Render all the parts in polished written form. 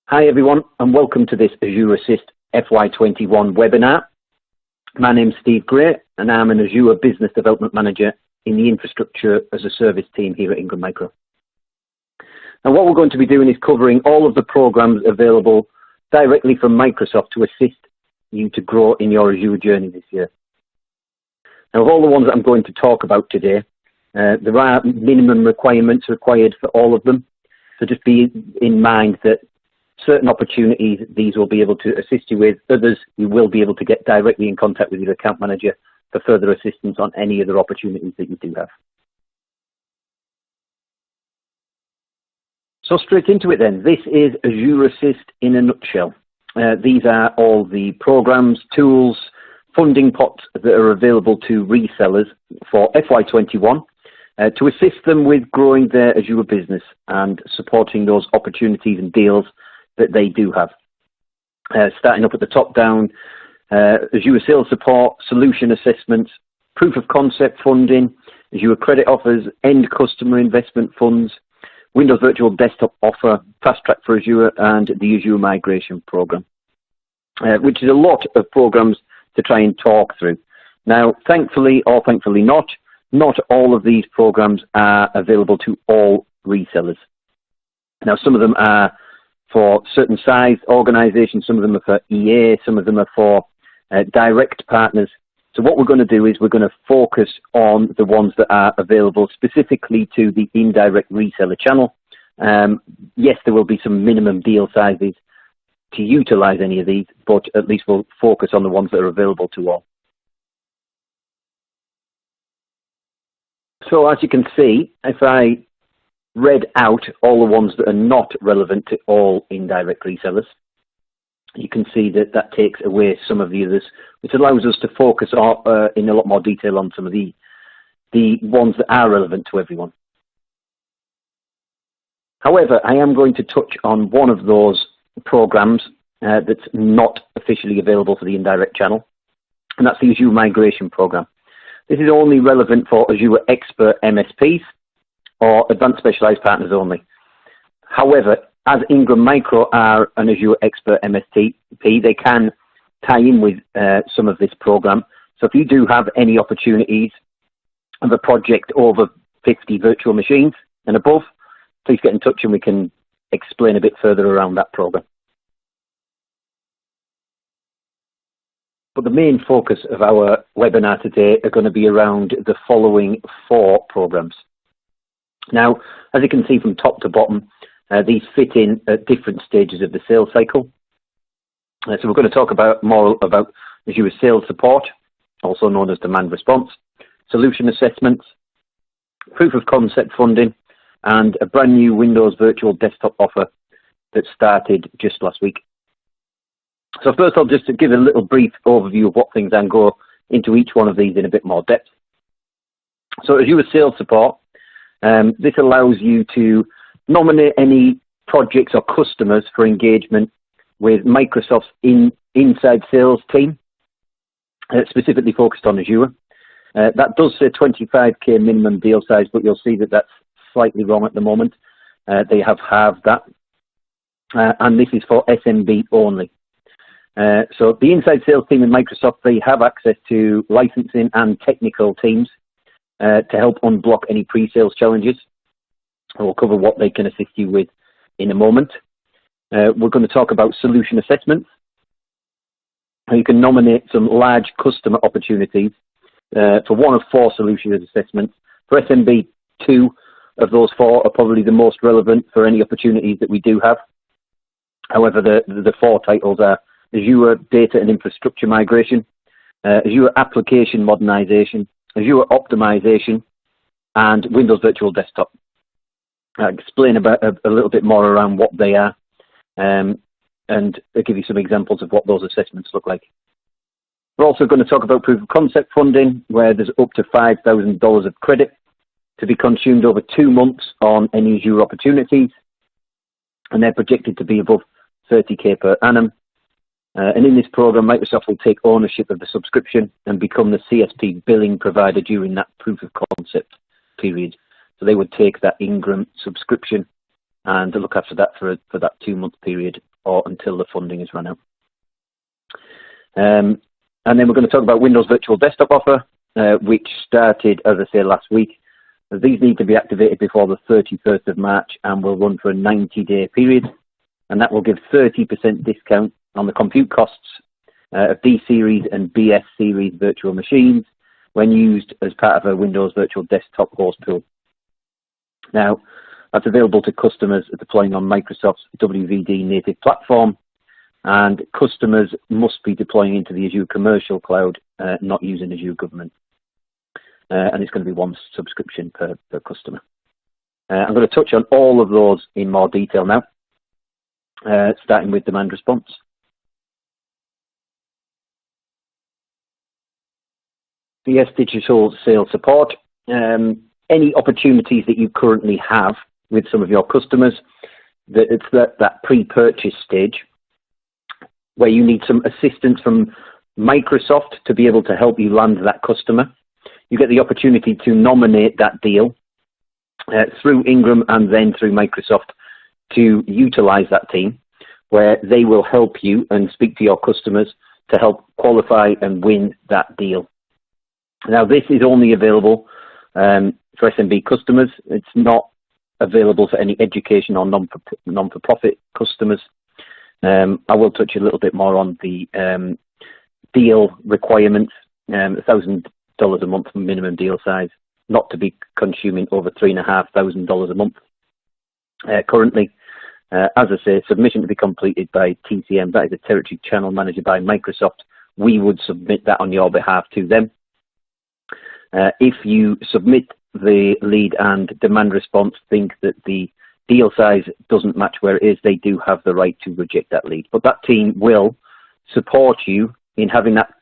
Hi everyone, and welcome to this Azure Assist FY21 webinar. My name's Steve Gray, and I'm an Azure Business Development Manager in the Infrastructure as a Service team here at Ingram Micro. Now what we're going to be doing is covering all of the programs available directly from Microsoft to assist you to grow in your Azure journey this year. Now of all the ones that I'm going to talk about today, there are minimum requirements required for all of them, so just be in mind that certain opportunities these will be able to assist you with. Others you will be able to get directly in contact with your account manager for further assistance on any other opportunities that you do have. So straight into it then. This is Azure Assist in a nutshell. These are all the programs, tools, funding pots that are available to resellers for FY21 to assist them with growing their Azure business and supporting those opportunities and deals that they do have. Starting up at the top down, Azure Sales Support, Solution Assessments, Proof of Concept Funding, Azure Credit Offers, End Customer Investment Funds, Windows Virtual Desktop Offer, FasTrack for Azure, and the Azure Migration Program, which is a lot of programs to try and talk through. Now, thankfully, or thankfully not all of these programs are available to all resellers. Now, some of them are for certain size organizations, some of them are for EA, some of them are for direct partners. So what we're going to do is we're going to focus on the ones that are available specifically to the indirect reseller channel. Yes, there will be some minimum deal sizes to utilize any of these, but at least we'll focus on the ones that are available to all. So as you can see, if I read out all the ones that are not relevant to all indirect resellers, you can see that that takes away some of the others, which allows us to focus in a lot more detail on some of the ones that are relevant to everyone. However, I am going to touch on one of those programs that's not officially available for the indirect channel, and that's the Azure Migration Program. This is only relevant for Azure Expert MSPs or Advanced Specialized Partners only. However, as Ingram Micro are an Azure Expert MSP, they can tie in with some of this program. So if you do have any opportunities of a project over 50 virtual machines and above, please get in touch and we can explain a bit further around that program. But the main focus of our webinar today are going to be around the following 4 programs. Now, as you can see from top to bottom, these fit in at different stages of the sales cycle. So we're going to talk more about Azure Sales Support, also known as Demand Response, Solution Assessments, Proof of Concept Funding, and a brand new Windows Virtual Desktop Offer that started just last week. So first I'll just give a little brief overview of what things are and go into each one of these in a bit more depth. So Azure Sales Support, this allows you to nominate any projects or customers for engagement with Microsoft's inside sales team, specifically focused on Azure. That does say 25k minimum deal size, but you'll see that that's slightly wrong at the moment. They have halved that, and this is for SMB only. So the inside sales team in Microsoft, they have access to licensing and technical teams to help unblock any pre-sales challenges. We'll cover what they can assist you with in a moment. We're going to talk about solution assessments. You can nominate some large customer opportunities for one of 4 solution assessments. For SMB, 2 of those 4 are probably the most relevant for any opportunities that we do have. However, the 4 titles are Azure Data and Infrastructure Migration, Azure Application Modernization, Azure Optimization, and Windows Virtual Desktop. I'll explain about a little bit more around what they are, and I'll give you some examples of what those assessments look like. We're also going to talk about Proof of Concept Funding, where there's up to $5,000 of credit to be consumed over 2 months on any Azure opportunities, and they're projected to be above 30k per annum. And in this program, Microsoft will take ownership of the subscription and become the CSP billing provider during that proof of concept period. So they would take that Ingram subscription and look after that for that 2-month period or until the funding is run out. And then we're going to talk about Windows Virtual Desktop Offer, which started, as I said, last week. These need to be activated before the 31st of March and will run for a 90-day period. And that will give 30% discount on the compute costs of D-Series and BS Series virtual machines when used as part of a Windows Virtual Desktop host pool. Now, that's available to customers deploying on Microsoft's WVD native platform, and customers must be deploying into the Azure Commercial Cloud, not using Azure Government. And it's going to be one subscription per customer. I'm going to touch on all of those in more detail now, starting with demand response. Yes, digital sales support. Any opportunities that you currently have with some of your customers, it's that pre-purchase stage where you need some assistance from Microsoft to be able to help you land that customer. You get the opportunity to nominate that deal through Ingram and then through Microsoft to utilize that team, where they will help you and speak to your customers to help qualify and win that deal. Now, this is only available for SMB customers. It's not available for any education or non-for-profit customers. I will touch a little bit more on the deal requirements. $1,000 a month minimum deal size, not to be consuming over $3,500 a month. Currently, as I say, submission to be completed by TCM, that is a territory channel manager by Microsoft. We would submit that on your behalf to them. If you submit the lead and demand response think that the deal size doesn't match where it is, they do have the right to reject that lead. But that team will support you in having that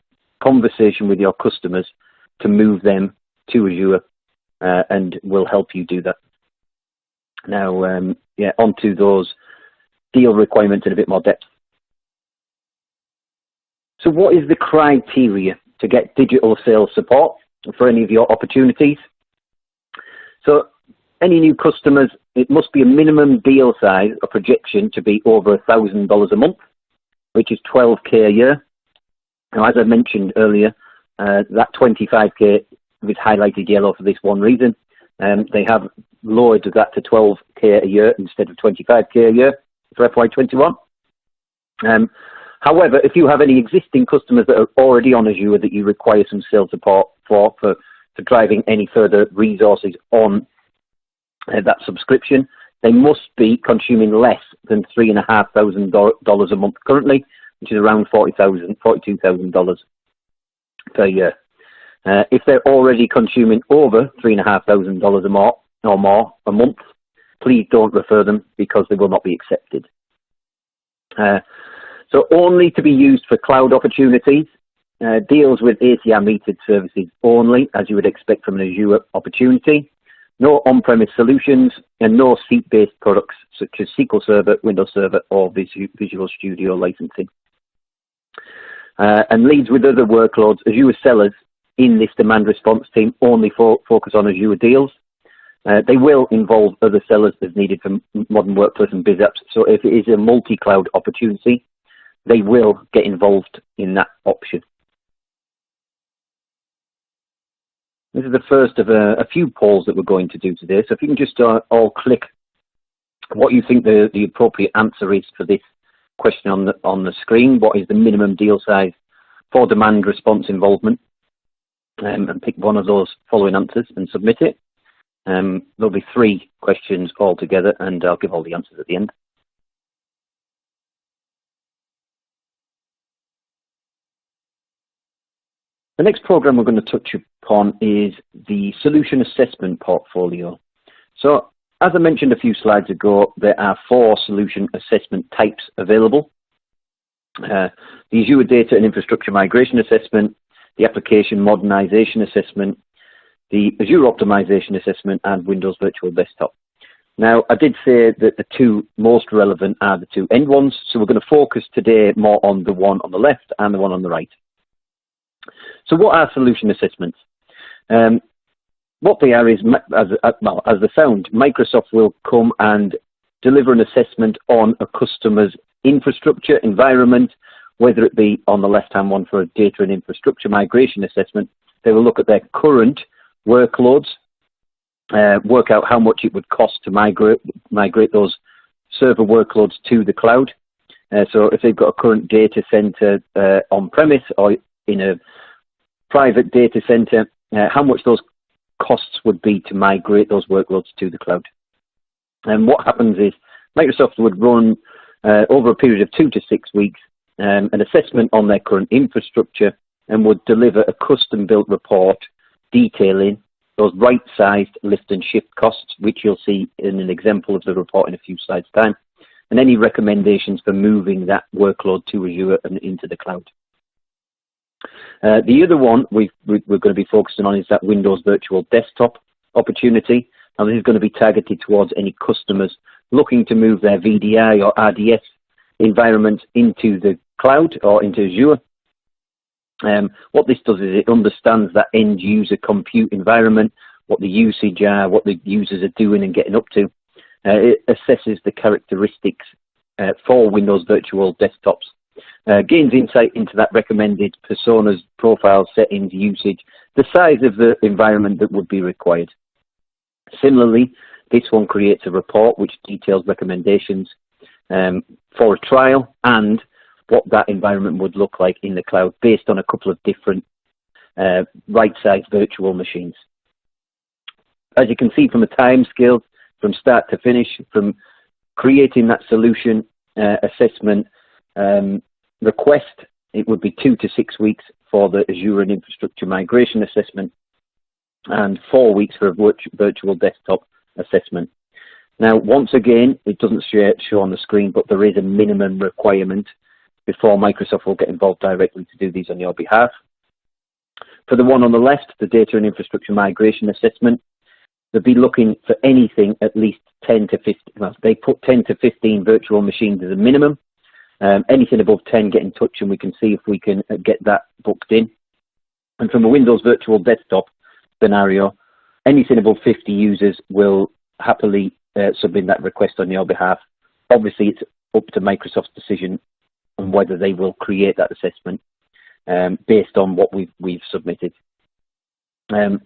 conversation with your customers to move them to Azure and will help you do that. Now, onto those deal requirements in a bit more depth. So what is the criteria to get digital sales support for any of your opportunities? So any new customers, it must be a minimum deal size or projection to be over $1,000 a month, which is $12K a year. Now, as I mentioned earlier, that $25K was highlighted yellow for this one reason. They have lowered that to $12K a year instead of $25K a year for FY21. However, if you have any existing customers that are already on Azure that you require some sales support for driving any further resources on that subscription, they must be consuming less than $3,500 a month currently, which is around $42,000 per year. If they're already consuming over $3,500 or more a month, please don't refer them because they will not be accepted. So only to be used for cloud opportunities, deals with ACR metered services only, as you would expect from an Azure opportunity, no on-premise solutions, and no seat-based products such as SQL Server, Windows Server, or Visual Studio licensing. And leads with other workloads, Azure sellers in this demand response team only focus on Azure deals. They will involve other sellers as needed for modern workplace and biz apps. So if it is a multi-cloud opportunity, they will get involved in that option. This is the first of a few polls that we're going to do today. So if you can just all click what you think the appropriate answer is for this question on the screen. What is the minimum deal size for demand response involvement? And pick one of those following answers and submit it. There'll be 3 questions altogether, and I'll give all the answers at the end. The next program we're going to touch upon is the Solution Assessment Portfolio. So, as I mentioned a few slides ago, there are 4 solution assessment types available. The Azure Data and Infrastructure Migration Assessment, the Application Modernization Assessment, the Azure Optimization Assessment, and Windows Virtual Desktop. Now, I did say that the 2 most relevant are the 2 end ones, so we're going to focus today more on the one on the left and the one on the right. So what are solution assessments? What they are is, as they sound, Microsoft will come and deliver an assessment on a customer's infrastructure environment, whether it be on the left-hand one for a data and infrastructure migration assessment. They will look at their current workloads, work out how much it would cost to migrate those server workloads to the cloud. So if they've got a current data center on-premise or in a private data center, how much those costs would be to migrate those workloads to the cloud. And what happens is Microsoft would run over a period of 2 to 6 weeks an assessment on their current infrastructure and would deliver a custom-built report detailing those right-sized lift and shift costs, which you'll see in an example of the report in a few slides' time, and any recommendations for moving that workload to Azure and into the cloud. The other one we're going to be focusing on is that Windows Virtual Desktop opportunity. Now, this is going to be targeted towards any customers looking to move their VDI or RDS environment into the cloud or into Azure. What this does is it understands that end user compute environment, what the usage are, what the users are doing and getting up to. It assesses the characteristics for Windows Virtual Desktops, gains insight into that recommended personas, profiles, settings, usage, the size of the environment that would be required. Similarly, this one creates a report which details recommendations for a trial and what that environment would look like in the cloud based on a couple of different right-sized virtual machines. As you can see from a time scale, from start to finish, from creating that solution assessment request, it would be 2 to 6 weeks for the Azure and infrastructure migration assessment and 4 weeks for a virtual desktop assessment. Now, once again, it doesn't show on the screen, but there is a minimum requirement before Microsoft will get involved directly to do these on your behalf. For the one on the left, the data and infrastructure migration assessment, they'll be looking for anything at least 10 to 15, well, they put 10 to 15 virtual machines as a minimum. Anything above 10, get in touch and we can see if we can get that booked in. And from a Windows Virtual Desktop scenario, anything above 50 users will happily submit that request on your behalf. Obviously, it's up to Microsoft's decision on whether they will create that assessment based on what we've submitted. I'm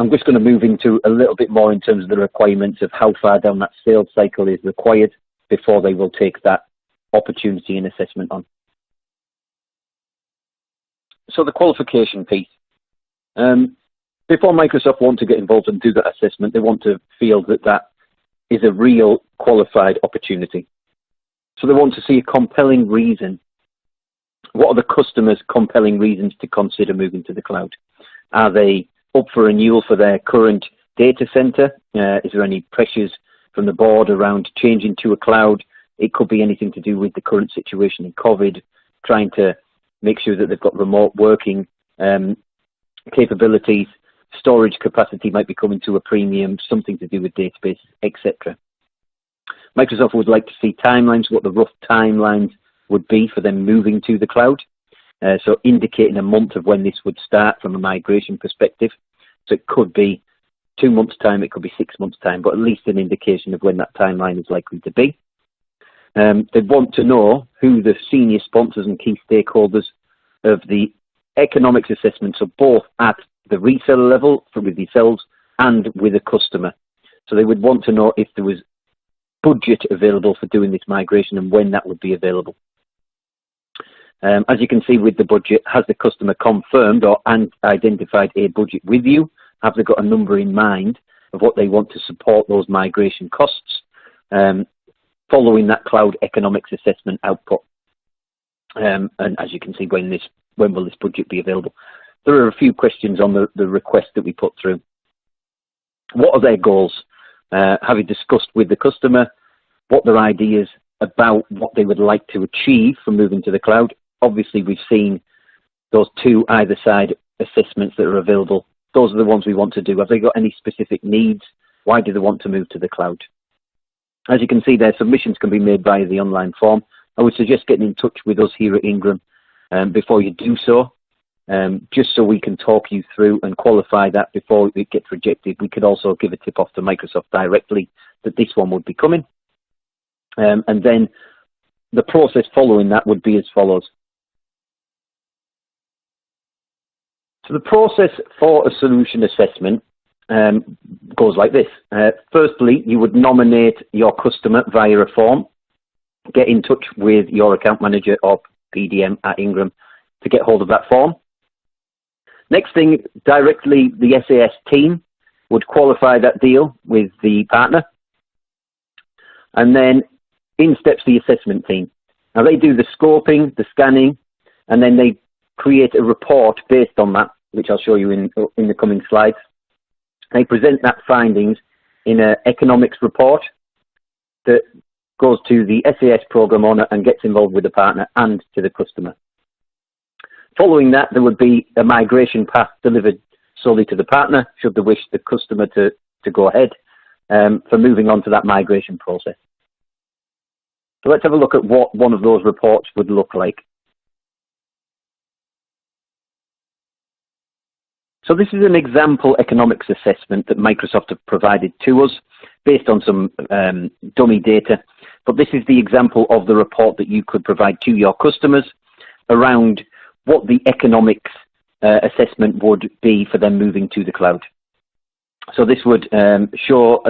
just going to move into a little bit more in terms of the requirements of how far down that sales cycle is required before they will take that opportunity and assessment on. So the qualification piece. Before Microsoft want to get involved and do that assessment, they want to feel that that is a real qualified opportunity. So they want to see a compelling reason. What are the customers' compelling reasons to consider moving to the cloud? Are they up for renewal for their current data center? Is there any pressures from the board around changing to a cloud? It could be anything to do with the current situation in COVID, trying to make sure that they've got remote working capabilities, storage capacity might be coming to a premium, something to do with databases, etc. Microsoft would like to see timelines, what the rough timelines would be for them moving to the cloud. So indicating a month of when this would start from a migration perspective. So it could be 2 months' time, it could be 6 months' time, but at least an indication of when that timeline is likely to be. They want to know who the senior sponsors and key stakeholders of the economics assessment, so both at the reseller level with yourselves and with a customer. So they would want to know if there was budget available for doing this migration and when that would be available. As you can see with the budget, has the customer confirmed or identified a budget with you? Have they got a number in mind of what they want to support those migration costs following that cloud economics assessment output? And as you can see, when will this budget be available? There are a few questions on the request that we put through. What are their goals? Have you discussed with the customer what their ideas about what they would like to achieve from moving to the cloud? Obviously, we've seen those two either side assessments that are available. Those are the ones we want to do. Have they got any specific needs? Why do they want to move to the cloud? As you can see, their submissions can be made via the online form. I would suggest getting in touch with us here at Ingram before you do so, just so we can talk you through and qualify that before it gets rejected. We could also give a tip off to Microsoft directly that this one would be coming. And then the process following that would be as follows. So the process for a solution assessment goes like this. Firstly, you would nominate your customer via a form, get in touch with your account manager or PDM at Ingram to get hold of that form. Next thing, directly the SAS team would qualify that deal with the partner. And then in steps the assessment team. Now they do the scoping, the scanning, and then they create a report based on that, which I'll show you in the coming slides. They present that findings in an economics report that goes to the SAS program owner and gets involved with the partner and to the customer. Following that, there would be a migration path delivered solely to the partner, should they wish the customer to go ahead for moving on to that migration process. So let's have a look at what one of those reports would look like. So this is an example economics assessment that Microsoft have provided to us based on some dummy data. But this is the example of the report that you could provide to your customers around what the economics assessment would be for them moving to the cloud. So this would show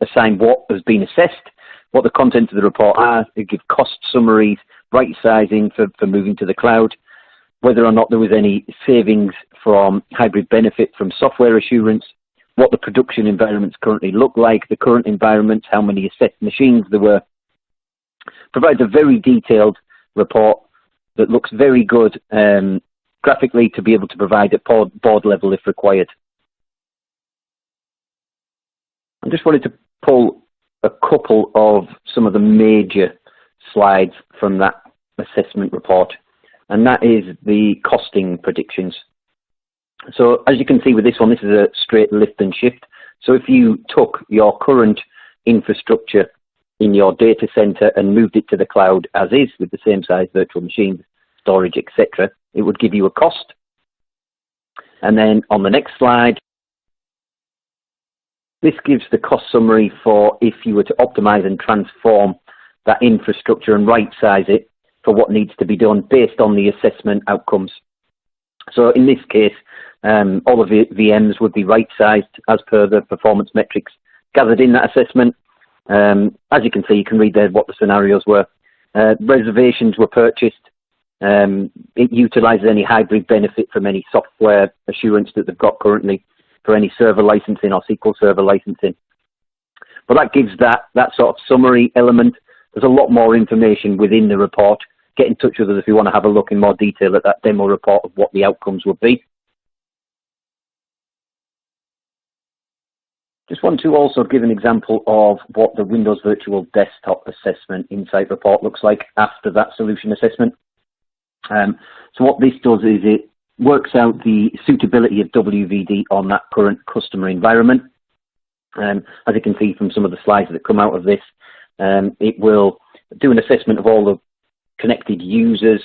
assign what has been assessed, what the contents of the report are, it give cost summaries, right sizing for moving to the cloud, whether or not there was any savings from hybrid benefit from software assurance, what the production environments currently look like, the current environments, how many assessed machines there were. Provides a very detailed report that looks very good graphically to be able to provide at board level if required. I just wanted to pull a couple of some of the major slides from that assessment report, and that is the costing predictions. So as you can see with this one, this is a straight lift and shift. So if you took your current infrastructure in your data center and moved it to the cloud as is with the same size virtual machines, storage, etc., it would give you a cost. And then on the next slide, this gives the cost summary for if you were to optimize and transform that infrastructure and right size it for what needs to be done based on the assessment outcomes. So in this case, all of the VMs would be right-sized as per the performance metrics gathered in that assessment. As you can see, you can read there what the scenarios were. Reservations were purchased. It utilizes any hybrid benefit from any software assurance that they've got currently for any server licensing or SQL Server licensing. But that gives that sort of summary element. There's a lot more information within the report. Get in touch with us if you want to have a look in more detail at that demo report of what the outcomes would be. Just want to also give an example of what the Windows Virtual Desktop Assessment Insight Report looks like after that solution assessment. So what this does is it works out the suitability of WVD on that current customer environment. As you can see from some of the slides that come out of this, it will do an assessment of all the connected users,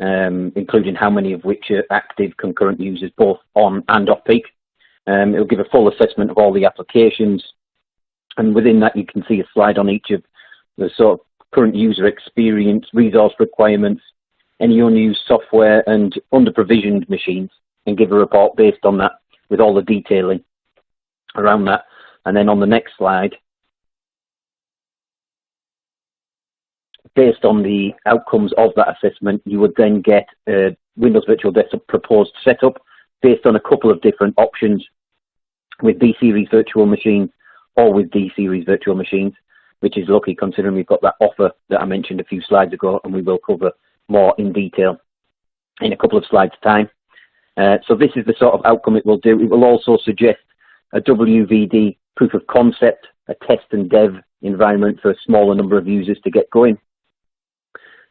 including how many of which are active concurrent users, both on and off peak. It'll give a full assessment of all the applications, and within that you can see a slide on each of the sort of current user experience, resource requirements, any unused software and under-provisioned machines, and give a report based on that with all the detailing around that. And then on the next slide, based on the outcomes of that assessment, you would then get a Windows Virtual Desktop proposed setup based on a couple of different options with B-Series virtual machines or with D-Series virtual machines, which is lucky considering we've got that offer that I mentioned a few slides ago, and we will cover more in detail in a couple of slides' time. So this is the sort of outcome it will do. It will also suggest a WVD proof of concept, a test and dev environment for a smaller number of users to get going.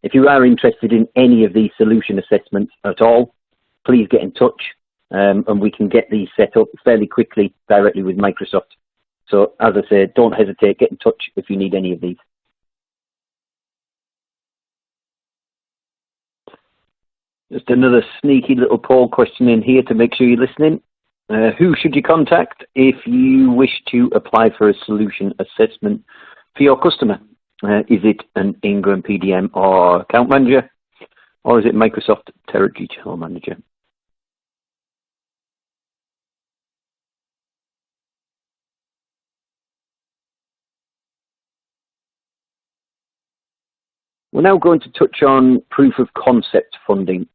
If you are interested in any of these solution assessments at all, please get in touch, and we can get these set up fairly quickly directly with Microsoft. So as I said, don't hesitate, get in touch if you need any of these. Just another sneaky little poll question in here to make sure you're listening. Who should you contact if you wish to apply for a solution assessment for your customer? Is it an Ingram PDM or account manager, or is it Microsoft Territory Channel Manager? We're now going to touch on proof of concept funding.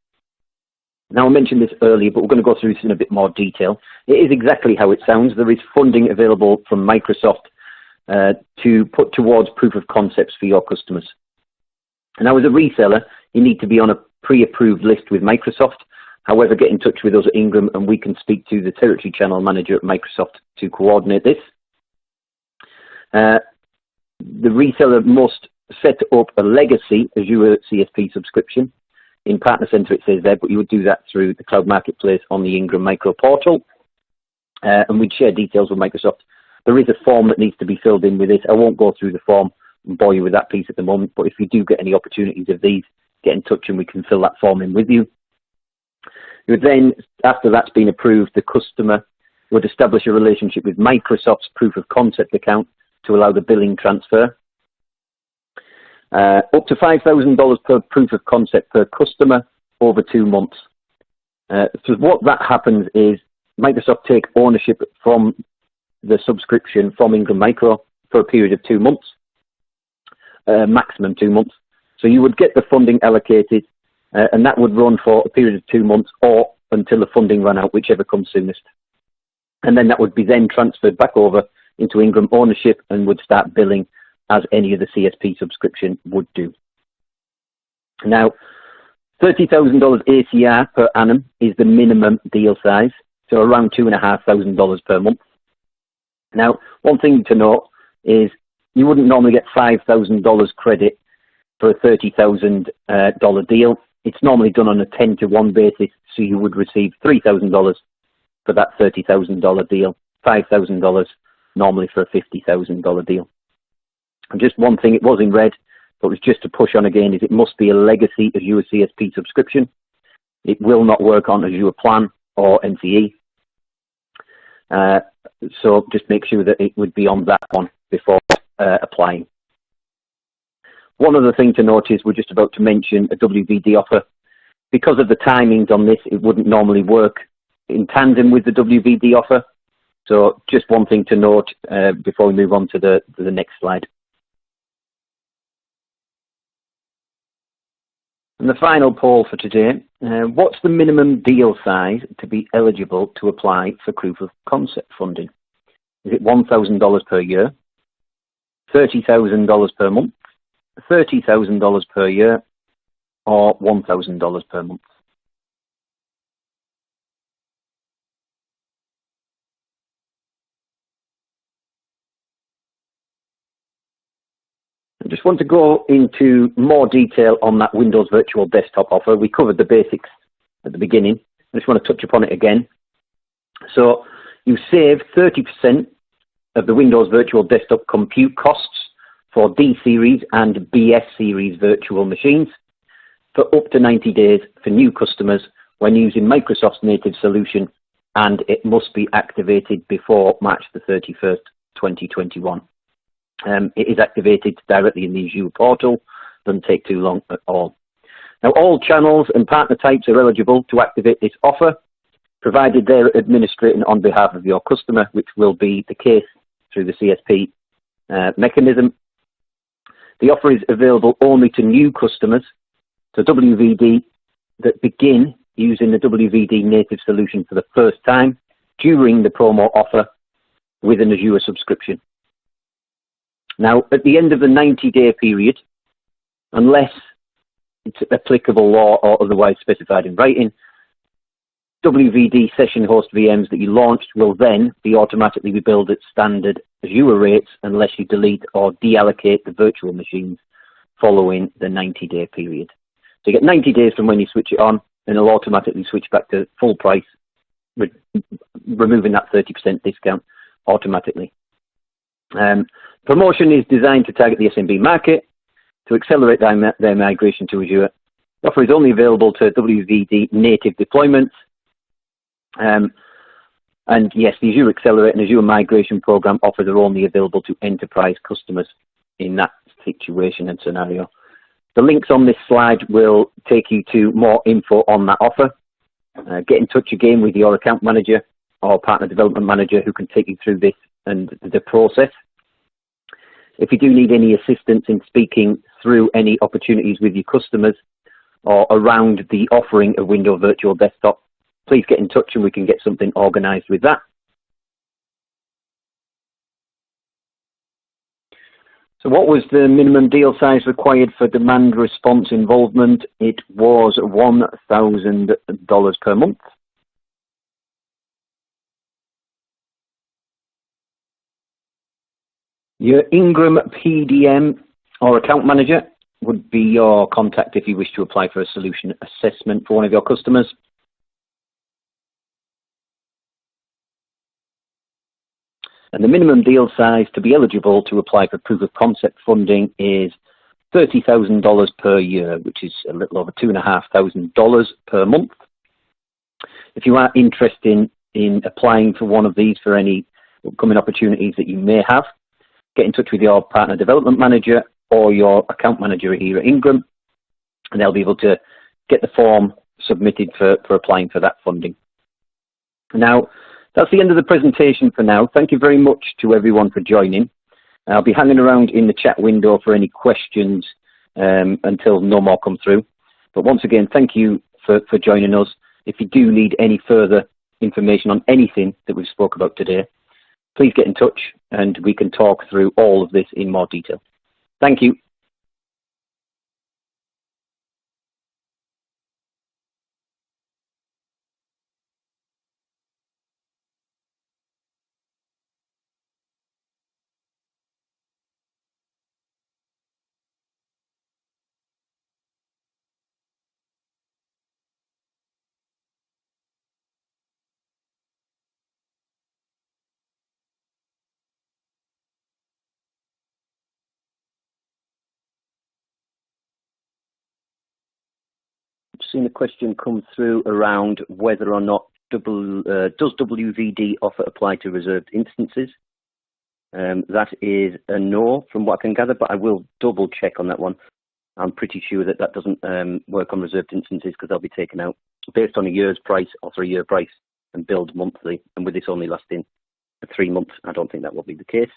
Now, I mentioned this earlier, but we're going to go through this in a bit more detail. It is exactly how it sounds. There is funding available from Microsoft to put towards proof of concepts for your customers. Now, as a reseller, you need to be on a pre-approved list with Microsoft. However, get in touch with us at Ingram and we can speak to the Territory Channel Manager at Microsoft to coordinate this. The reseller must set up a legacy Azure CSP subscription. In Partner Center it says there, but you would do that through the Cloud Marketplace on the Ingram Micro Portal. And we'd share details with Microsoft. There is a form that needs to be filled in with this. I won't go through the form and bore you with that piece at the moment, but if you do get any opportunities of these, get in touch and we can fill that form in with you. You would then, after that's been approved, the customer would establish a relationship with Microsoft's proof of concept account to allow the billing transfer. Up to $5,000 per proof of concept per customer over 2 months. So what that happens is Microsoft take ownership from the subscription from Ingram Micro for a period of 2 months, maximum 2 months. So you would get the funding allocated, and that would run for a period of 2 months or until the funding ran out, whichever comes soonest. And then that would be then transferred back over into Ingram ownership and would start billing as any of the CSP subscription would do. Now, $30,000 ACR per annum is the minimum deal size, so around $2,500 per month. Now, one thing to note is you wouldn't normally get $5,000 credit for a $30,000 deal. It's normally done on a 10-to-1 basis, so you would receive $3,000 for that $30,000 deal, $5,000 normally for a $50,000 deal. And just one thing, it was in red, but it was just to push on again, is it must be a legacy Azure CSP subscription. It will not work on Azure Plan or NCE. So just make sure that it would be on that one before applying. One other thing to notice, we're just about to mention a WVD offer. Because of the timings on this, it wouldn't normally work in tandem with the WVD offer. So just one thing to note before we move on to the next slide. And the final poll for today, what's the minimum deal size to be eligible to apply for proof of concept funding? Is it $1,000 per year, $30,000 per month, $30,000 per year, or $1,000 per month? I just want to go into more detail on that Windows Virtual Desktop offer. We covered the basics at the beginning. I just want to touch upon it again. So you save 30% of the Windows Virtual Desktop compute costs for D-Series and BS Series virtual machines for up to 90 days for new customers when using Microsoft's native solution, and it must be activated before March the 31st, 2021. It is activated directly in the Azure portal. Doesn't take too long at all. Now, all channels and partner types are eligible to activate this offer, provided they're administrating on behalf of your customer, which will be the case through the CSP mechanism. The offer is available only to new customers, so WVD that begin using the WVD native solution for the first time during the promo offer with an Azure subscription. Now, at the end of the 90-day period, unless it's applicable law or otherwise specified in writing, WVD session host VMs that you launched will then be automatically billed at standard Azure rates unless you delete or deallocate the virtual machines following the 90-day period. So you get 90 days from when you switch it on, and it'll automatically switch back to full price, removing that 30% discount automatically. Promotion is designed to target the SMB market to accelerate their migration to Azure. The offer is only available to WVD native deployments. And yes, the Azure Accelerate and Azure Migration Program offers are only available to enterprise customers in that situation and scenario. The links on this slide will take you to more info on that offer. Get in touch again with your account manager or partner development manager who can take you through this and the process. If you do need any assistance in speaking through any opportunities with your customers or around the offering of Windows Virtual Desktop, please get in touch and we can get something organized with that. So what was the minimum deal size required for demand response involvement? It was $1,000 per month. Your Ingram PDM or account manager would be your contact if you wish to apply for a solution assessment for one of your customers. And the minimum deal size to be eligible to apply for proof of concept funding is $30,000 per year, which is a little over $2,500 per month. If you are interested in applying for one of these for any upcoming opportunities that you may have, get in touch with your partner development manager or your account manager here at Ingram, and they'll be able to get the form submitted for applying for that funding. Now, that's the end of the presentation for now. Thank you very much to everyone for joining. I'll be hanging around in the chat window for any questions until no more come through. But once again, thank you for joining us. If you do need any further information on anything that we've spoke about today, please get in touch and we can talk through all of this in more detail. Thank you. Seen a question come through around whether or not does WVD offer apply to reserved instances. That is a no from what I can gather, but I will double check on that one. I'm pretty sure that that doesn't work on reserved instances because they'll be taken out based on a year's price or 3-year price and billed monthly. And with this only lasting for 3 months, I don't think that will be the case.